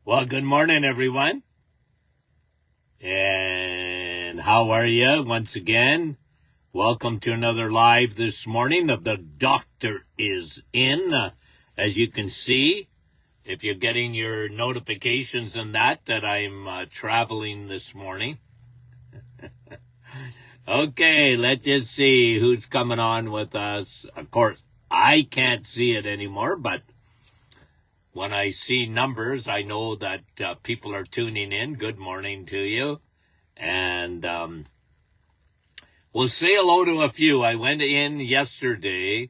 Well, good morning, everyone. And how are you once again? Welcome to another live this morning. The doctor is in. As you can see, if you're getting your notifications and that I'm traveling this morning. Okay, let's just see who's coming on with us. Of course, I can't see it anymore, but when I see numbers, I know that people are tuning in. Good morning to you. And we'll say hello to a few. I went in yesterday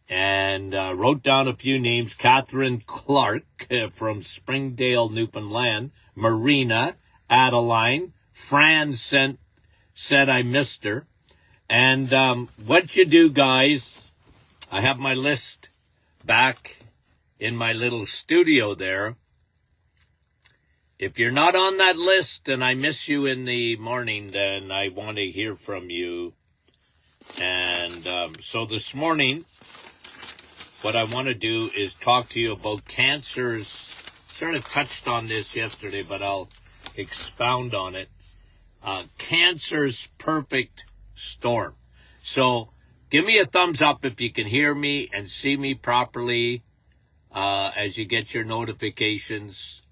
and wrote down a few names. Catherine Clark from Springdale, Newfoundland. Marina, Adeline. Fran said I missed her. And what you do, guys, I have my list back in my little studio there. If you're not on that list and I miss you in the morning, then I want to hear from you. And so this morning, what I want to do is talk to you about cancers. Sort of touched on this yesterday, but I'll expound on it. Cancer's perfect storm. So give me a thumbs up if you can hear me and see me properly as you get your notifications.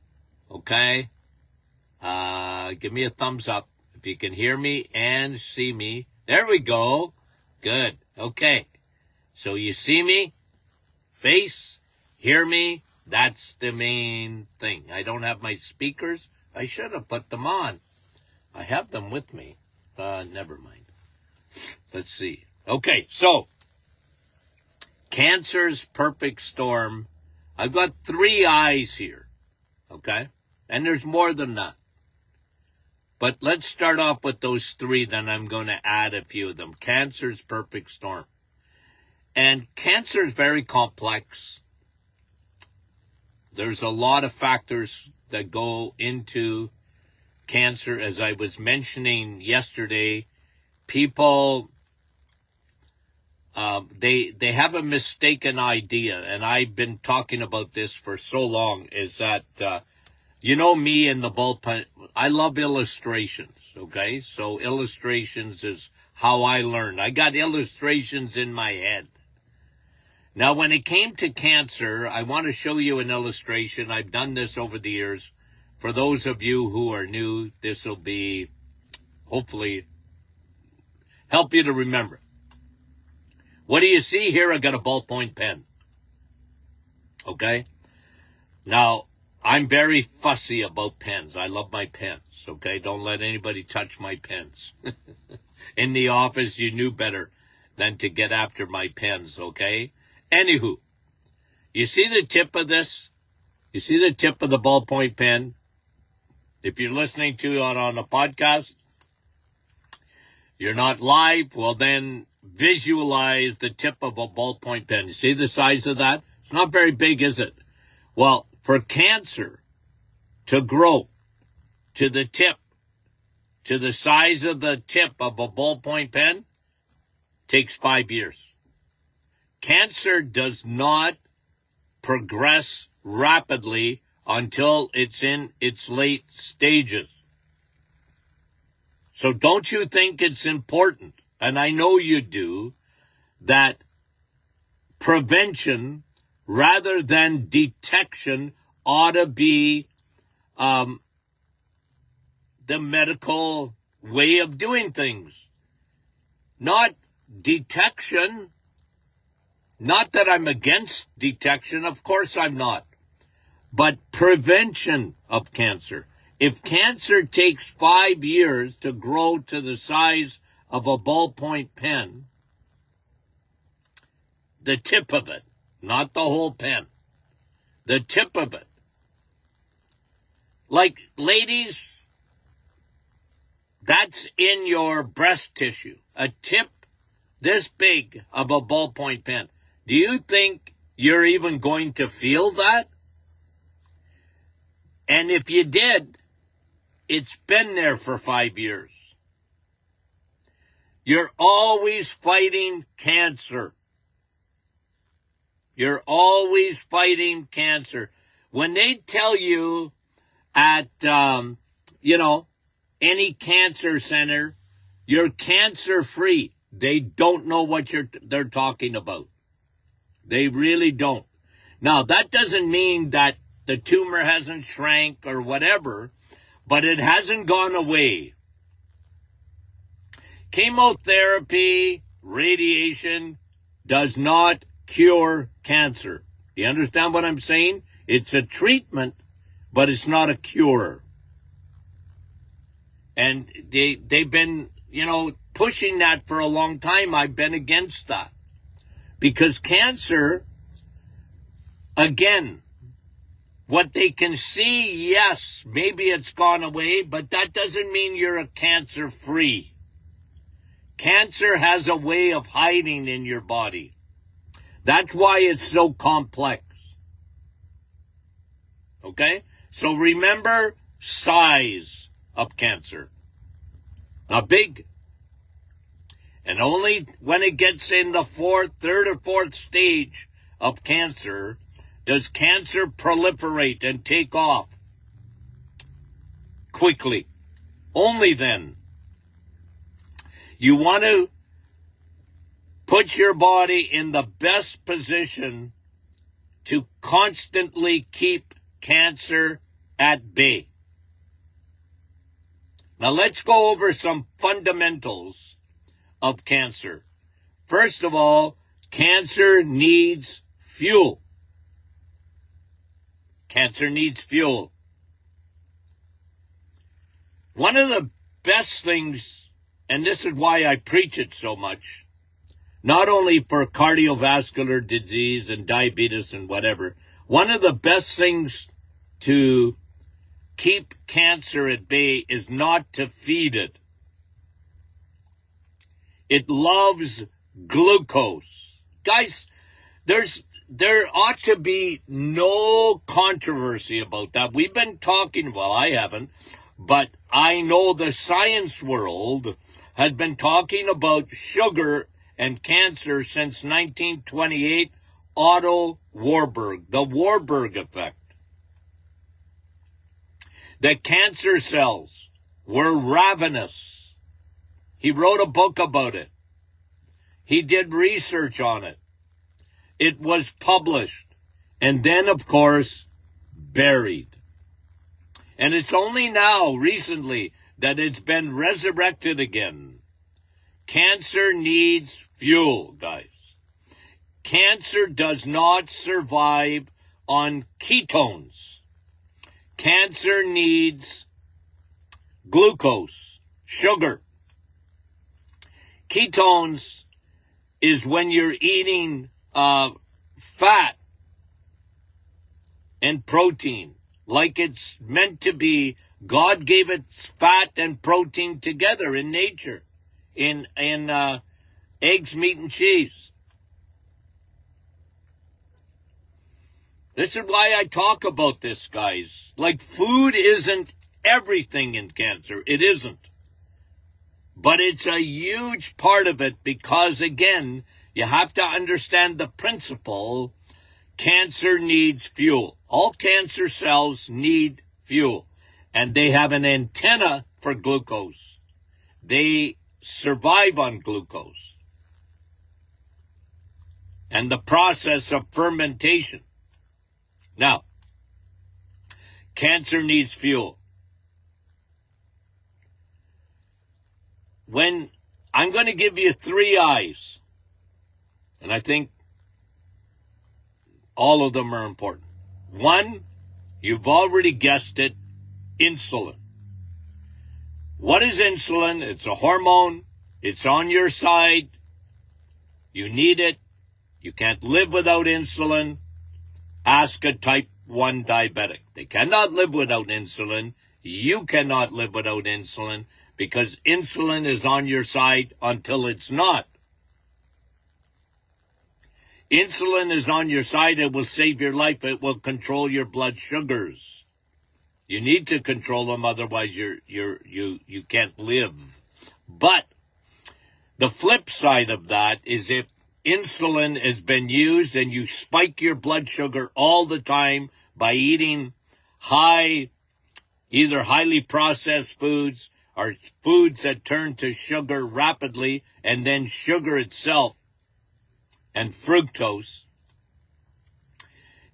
Okay? Give me a thumbs up if you can hear me and see me. There we go. Good. Okay. So you see me, face, hear me. That's the main thing. I don't have my speakers. I should have put them on. I have them with me. Never mind. Let's see. Okay, so Cancer's perfect storm. I've got 3 eyes here. Okay? And there's more than that. But let's start off with those 3, then I'm going to add a few of them. Cancer's perfect storm. And cancer is very complex. There's a lot of factors that go into cancer. As I was mentioning yesterday, people, they have a mistaken idea, and I've been talking about this for so long, is that, you know me in the bullpen, I love illustrations, okay? So illustrations is how I learned. I got illustrations in my head. Now, when it came to cancer, I want to show you an illustration. I've done this over the years. For those of you who are new, this will be, hopefully, help you to remember. What do you see here? I got a ballpoint pen. Okay? Now, I'm very fussy about pens. I love my pens, okay? Don't let anybody touch my pens. In the office, you knew better than to get after my pens, okay? Anywho, you see the tip of this? You see the tip of the ballpoint pen? If you're listening to it on a podcast, you're not live, well then visualize the tip of a ballpoint pen. You see the size of that? It's not very big, is it? Well, for cancer to grow to the tip, to the size of the tip of a ballpoint pen, takes 5 years. Cancer does not progress rapidly until it's in its late stages. So don't you think it's important, and I know you do, that prevention rather than detection ought to be the medical way of doing things. Not detection. Not that I'm against detection, of course I'm not. But prevention of cancer. If cancer takes 5 years to grow to the size of a ballpoint pen, the tip of it, not the whole pen, the tip of it. Like, ladies, that's in your breast tissue, a tip this big of a ballpoint pen. Do you think you're even going to feel that? And if you did, it's been there for 5 years. You're always fighting cancer. You're always fighting cancer. When they tell you at, any cancer center, you're cancer-free. They don't know what they're talking about. They really don't. Now, that doesn't mean that the tumor hasn't shrank or whatever, but it hasn't gone away. Chemotherapy, radiation does not cure cancer. You understand what I'm saying? It's a treatment, but it's not a cure. And they've been, pushing that for a long time. I've been against that. Because cancer, again, what they can see, yes, maybe it's gone away, but that doesn't mean you're a cancer-free. Cancer has a way of hiding in your body. That's why it's so complex. Okay? So remember size of cancer. Not big. And only when it gets in the third or fourth stage of cancer does cancer proliferate and take off quickly. Only then. You want to put your body in the best position to constantly keep cancer at bay. Now let's go over some fundamentals of cancer. First of all, cancer needs fuel. Cancer needs fuel. One of the best things, and this is why I preach it so much, not only for cardiovascular disease and diabetes and whatever, one of the best things to keep cancer at bay is not to feed it. It loves glucose. Guys, there ought to be no controversy about that. We've been talking, well, I haven't, but I know the science world has been talking about sugar and cancer since 1928, Otto Warburg, the Warburg effect. The cancer cells were ravenous. He wrote a book about it. He did research on it. It was published. And then, of course, buried. And it's only now, recently, that it's been resurrected again. Cancer needs fuel, guys. Cancer does not survive on ketones. Cancer needs glucose, sugar. Ketones is when you're eating fat and protein, like it's meant to be. God gave it fat and protein together in nature, in eggs, meat, and cheese. This is why I talk about this, guys. Like, food isn't everything in cancer. It isn't. But it's a huge part of it because, again, you have to understand the principle. Cancer needs fuel. All cancer cells need fuel. And they have an antenna for glucose. They survive on glucose. And the process of fermentation. Now, cancer needs fuel. When I'm going to give you 3 eyes, and I think all of them are important. 1, you've already guessed it, insulin. What is insulin? It's a hormone. It's on your side. You need it. You can't live without insulin. Ask a type 1 diabetic. They cannot live without insulin. You cannot live without insulin because insulin is on your side until it's not. Insulin is on your side. It will save your life. It will control your blood sugars. You need to control them, otherwise you can't live. But the flip side of that is if insulin has been used and you spike your blood sugar all the time by eating high either highly processed foods or foods that turn to sugar rapidly, and then sugar itself and fructose.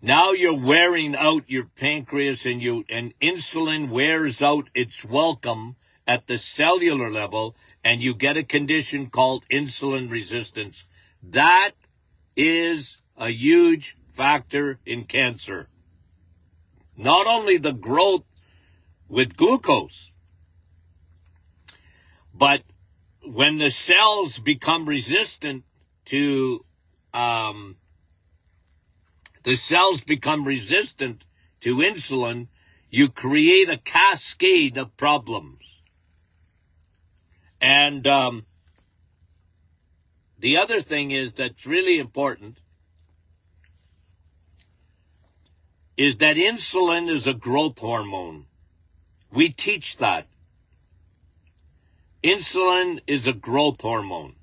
Now you're wearing out your pancreas, and insulin wears out its welcome at the cellular level, and you get a condition called insulin resistance. That is a huge factor in cancer. Not only the growth with glucose, but when the cells become resistant to insulin, you create a cascade of problems. And the other thing is that's really important is that insulin is a growth hormone. We teach that. Insulin is a growth hormone.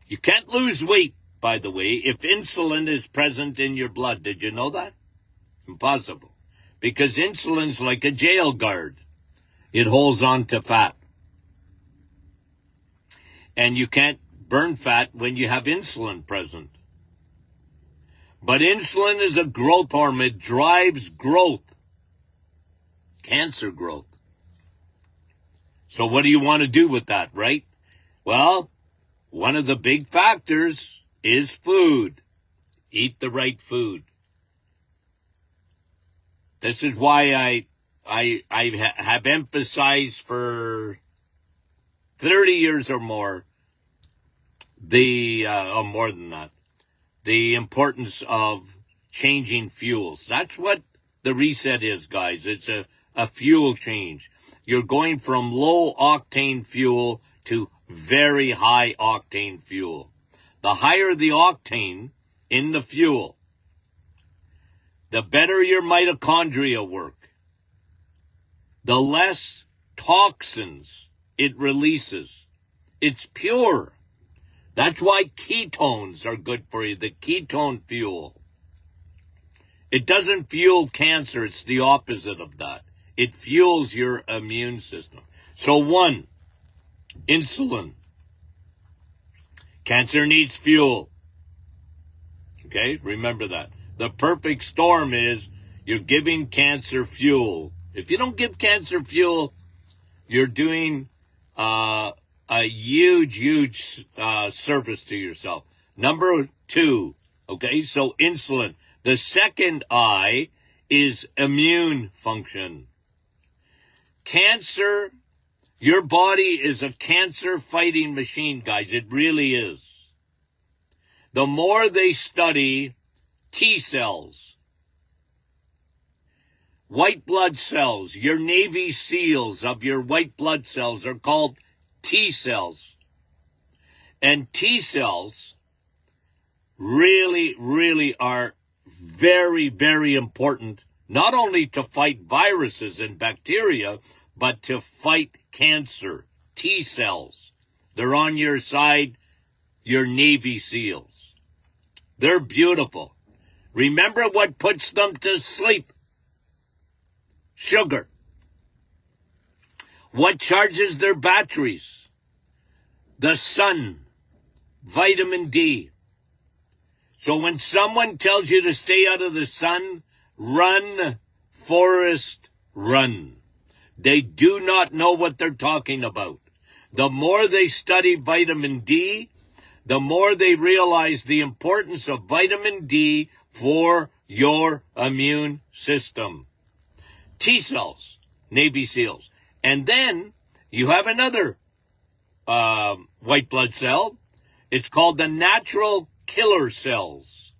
You can't lose weight, by the way, if insulin is present in your blood. Did you know that? Impossible. Because insulin's like a jail guard. It holds on to fat. And you can't burn fat when you have insulin present. But insulin is a growth hormone. It drives growth. Cancer growth. So what do you want to do with that, right? Well, one of the big factors is food. Eat the right food. This is why I have emphasized for 30 years or more more than that, the importance of changing fuels. That's what the reset is, guys. It's a fuel change. You're going from low octane fuel to very high octane fuel. The higher the octane in the fuel, the better your mitochondria work, the less toxins it releases. It's pure. That's why ketones are good for you, the ketone fuel. It doesn't fuel cancer. It's the opposite of that. It fuels your immune system. So one, insulin. Cancer needs fuel. Okay, remember that. The perfect storm is you're giving cancer fuel. If you don't give cancer fuel, you're doing a huge service to yourself. Number two, okay, so insulin. The second I is immune function. Cancer, your body is a cancer-fighting machine, guys. It really is. The more they study T cells, white blood cells, your Navy SEALs of your white blood cells are called T cells. And T cells really are very important, not only to fight viruses and bacteria, but to fight cancer. T cells. They're on your side, your Navy SEALs. They're beautiful. Remember what puts them to sleep? Sugar. What charges their batteries? The sun. Vitamin D. So when someone tells you to stay out of the sun, run, Forrest, run. They do not know what they're talking about. The more they study vitamin D, the more they realize the importance of vitamin D for your immune system. T cells, Navy SEALs. And then you have another white blood cell. It's called the natural killer cells.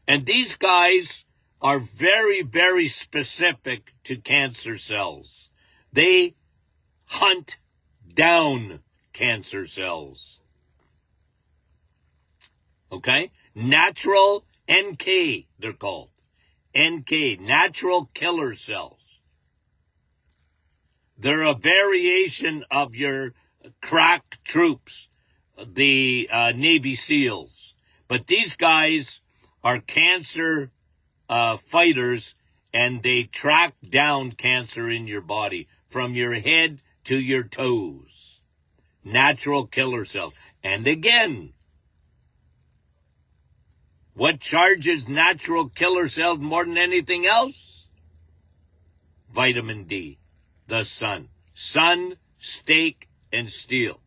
And these guys are very specific to cancer cells. They hunt down cancer cells. Okay? Natural NK, they're called. NK, natural killer cells. They're a variation of your crack troops, the Navy SEALs. But these guys are cancer fighters, and they track down cancer in your body from your head to your toes. Natural killer cells. And again, what charges natural killer cells more than anything else? Vitamin D, the sun. Sun, steak, and steel.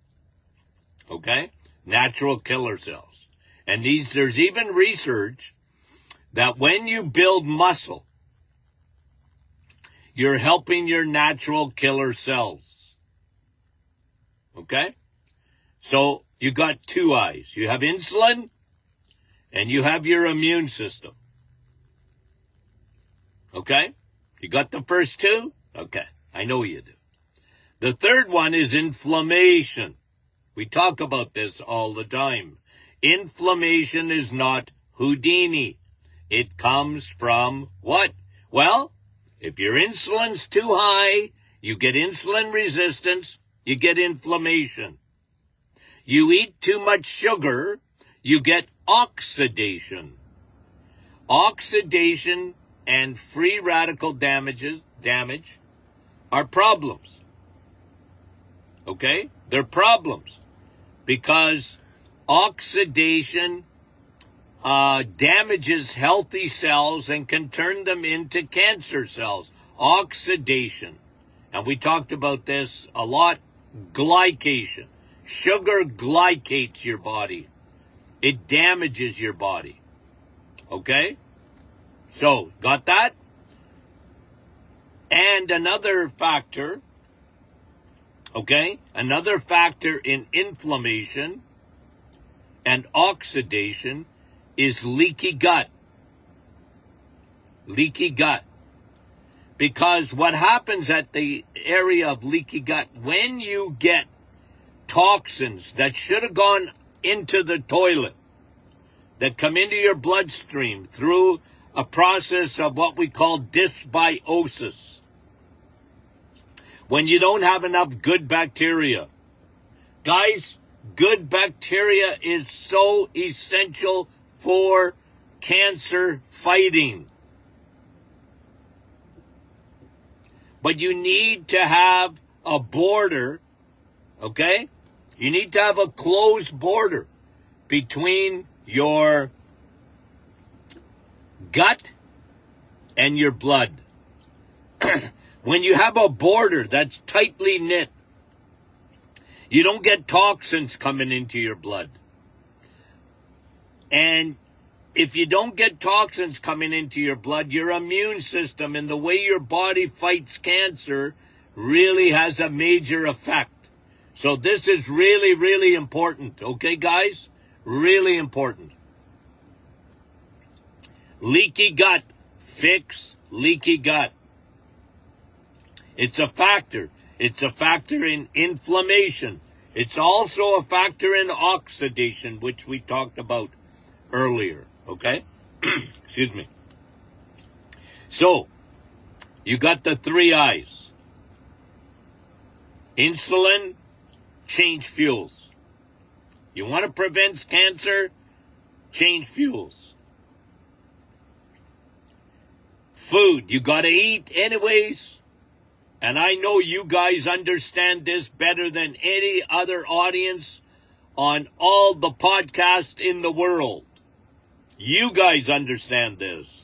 Okay? Natural killer cells. And there's even research that when you build muscle, you're helping your natural killer cells. Okay? So you got two eyes. You have insulin and you have your immune system. Okay? You got the first two? Okay. I know you do. The third one is inflammation. We talk about this all the time. Inflammation is not Houdini. It comes from what? Well, if your insulin's too high, you get insulin resistance, you get inflammation. You eat too much sugar, you get oxidation. Oxidation and free radical damage are problems. Okay? They're problems because oxidation damages healthy cells and can turn them into cancer cells. Oxidation. And we talked about this a lot. Glycation. Sugar glycates your body. It damages your body. Okay? So, got that? And another factor, okay? Another factor in inflammation and oxidation is leaky gut. Leaky gut. Because what happens at the area of leaky gut, when you get toxins that should have gone into the toilet, that come into your bloodstream through a process of what we call dysbiosis, when you don't have enough good bacteria. Guys, good bacteria is so essential for cancer fighting. But you need to have a border, okay? You need to have a closed border between your gut and your blood. When you have a border that's tightly knit, you don't get toxins coming into your blood. And if you don't get toxins coming into your blood, your immune system and the way your body fights cancer really has a major effect. So this is really, really important. Okay, guys? Really important. Leaky gut. Fix leaky gut. It's a factor. It's a factor in inflammation. It's also a factor in oxidation, which we talked about earlier. Okay? Excuse me. So, you got the three I's. Insulin, change fuels. You want to prevent cancer? Change fuels. Food, you got to eat anyways. And I know you guys understand this better than any other audience on all the podcasts in the world. You guys understand this.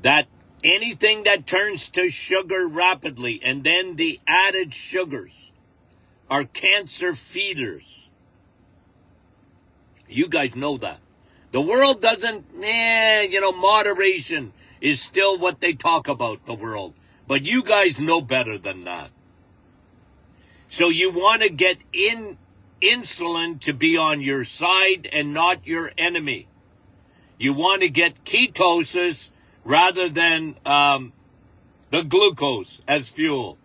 That anything that turns to sugar rapidly and then the added sugars are cancer feeders. You guys know that. The world doesn't, moderation is still what they talk about, the world. But you guys know better than that. So you want to get insulin to be on your side and not your enemy. You want to get ketosis rather than the glucose as fuel.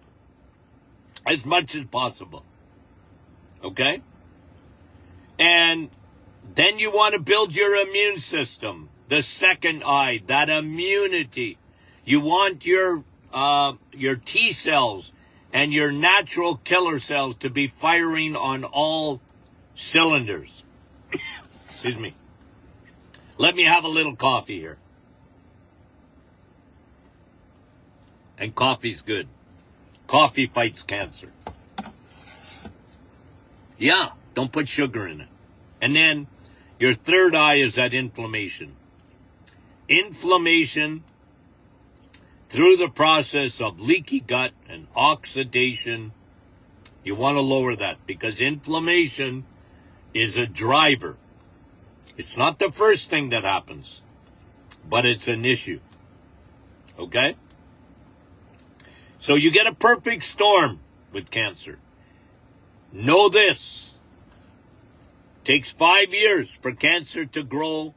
As much as possible. Okay? And then you want to build your immune system. The second I, that immunity. You want your T cells and your natural killer cells to be firing on all cylinders. Excuse me. Let me have a little coffee here. And coffee's good. Coffee fights cancer. Yeah, don't put sugar in it. And then your third eye is that inflammation. Inflammation through the process of leaky gut and oxidation. You want to lower that because inflammation is a driver. It's not the first thing that happens, but it's an issue. Okay? So you get a perfect storm with cancer. Know this. Takes 5 years for cancer to grow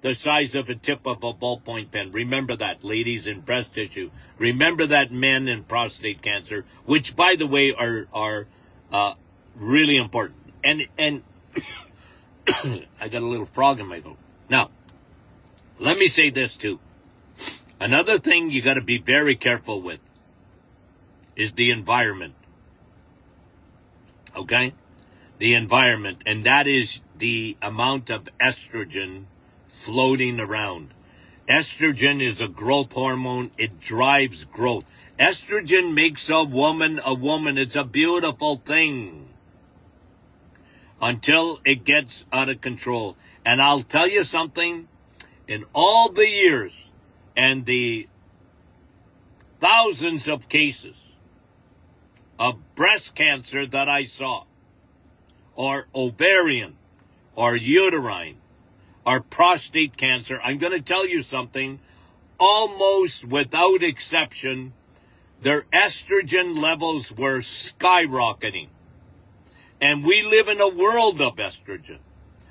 the size of a tip of a ballpoint pen. Remember that, ladies, in breast tissue. Remember that, men, in prostate cancer, which, by the way, are really important. And I got a little frog in my throat. Now, let me say this too. Another thing you got to be very careful with is the environment. Okay? The environment, and that is the amount of estrogen floating around. Estrogen is a growth hormone. It drives growth. Estrogen makes a woman a woman. It's a beautiful thing until it gets out of control. And I'll tell you something, in all the years and the thousands of cases of breast cancer that I saw, or ovarian, or uterine, or prostate cancer, I'm going to tell you something, almost without exception, their estrogen levels were skyrocketing. And we live in a world of estrogen.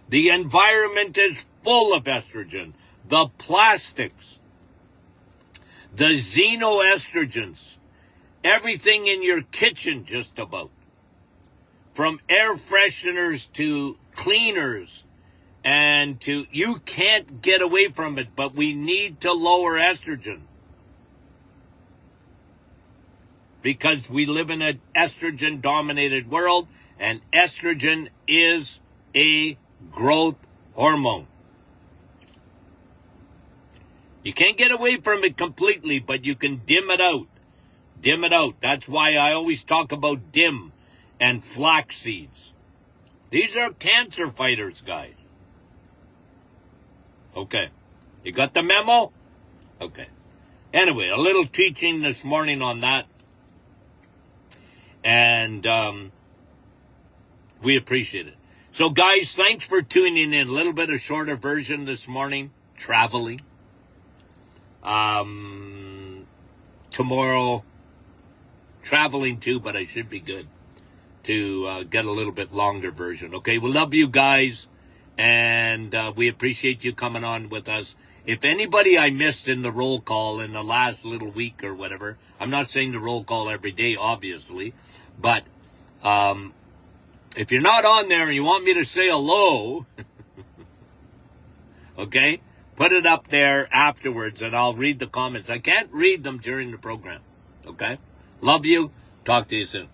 The environment is full of estrogen. The plastics, the xenoestrogens, everything in your kitchen just about, from air fresheners to cleaners, and to, you can't get away from it, but we need to lower estrogen. Because we live in an estrogen-dominated world, and estrogen is a growth hormone. You can't get away from it completely, but you can dim it out. Dim it out. That's why I always talk about dim and flax seeds. These are cancer fighters, guys. Okay. You got the memo? Okay. Anyway, a little teaching this morning on that. And we appreciate it. So, guys, thanks for tuning in. A little bit of shorter version this morning. Traveling. Tomorrow, traveling too, but I should be good to get a little bit longer version. Okay, we love you guys, and we appreciate you coming on with us. If anybody I missed in the roll call in the last little week or whatever, I'm not saying the roll call every day, obviously, but if you're not on there and you want me to say hello, okay, put it up there afterwards and I'll read the comments. I can't read them during the program, okay? Love you. Talk to you soon.